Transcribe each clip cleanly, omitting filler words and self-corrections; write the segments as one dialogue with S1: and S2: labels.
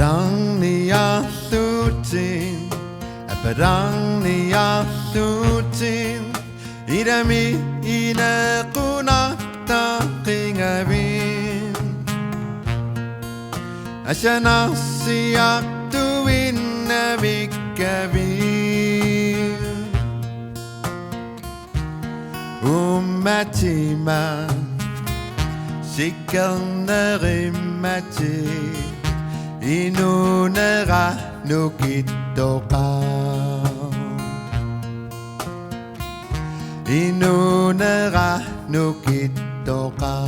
S1: Apadang niya sutin, apadang niya sutin, idami ina kuna taking abin. Asya na siya tuwin na bigabin. Umatima, sikal na rimati, inunera nukito ka. Inunera nukito ka.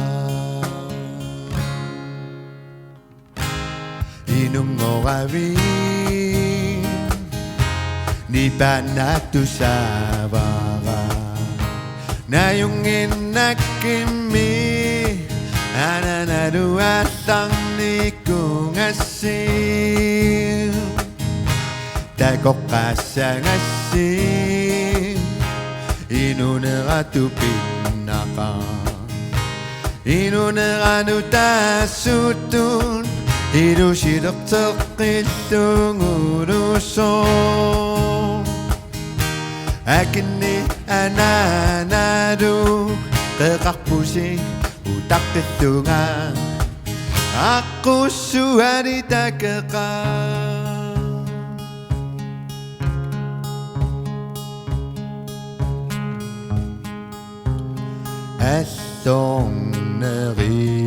S1: Inungorabi ni panatu sabara na yung inakimi ananadu atang ni kung asin takok kasang asin inunera tu pinaka inunera nu tasutun irushirok tokitong urusong akin ni ananadu kekakpusi utak tetungan aku suari tak kekal esong neri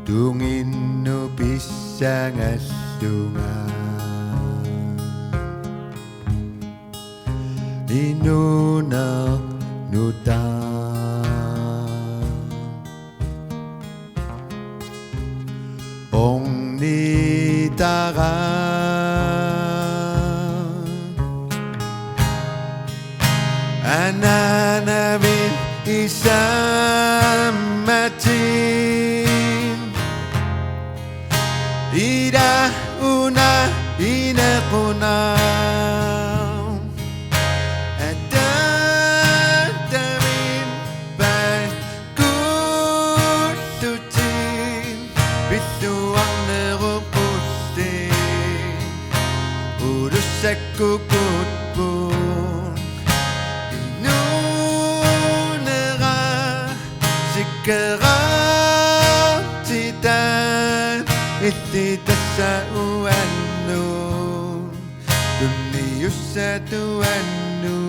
S1: tungin no pisang asungan inunak nuta ong nitara ananabin isang matin ida una inakuna atatamin bay kututin bituang neruputin urus sa kukut pun inunera sikarang titan itita sa uano duniyos sa tuano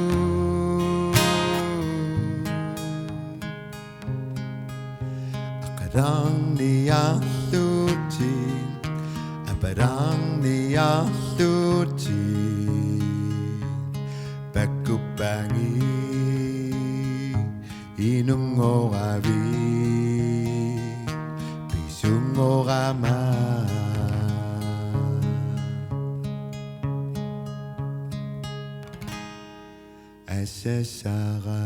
S1: akarang niya tutin aparang niya tutin pagkupangi inungorabi pisungorama asesara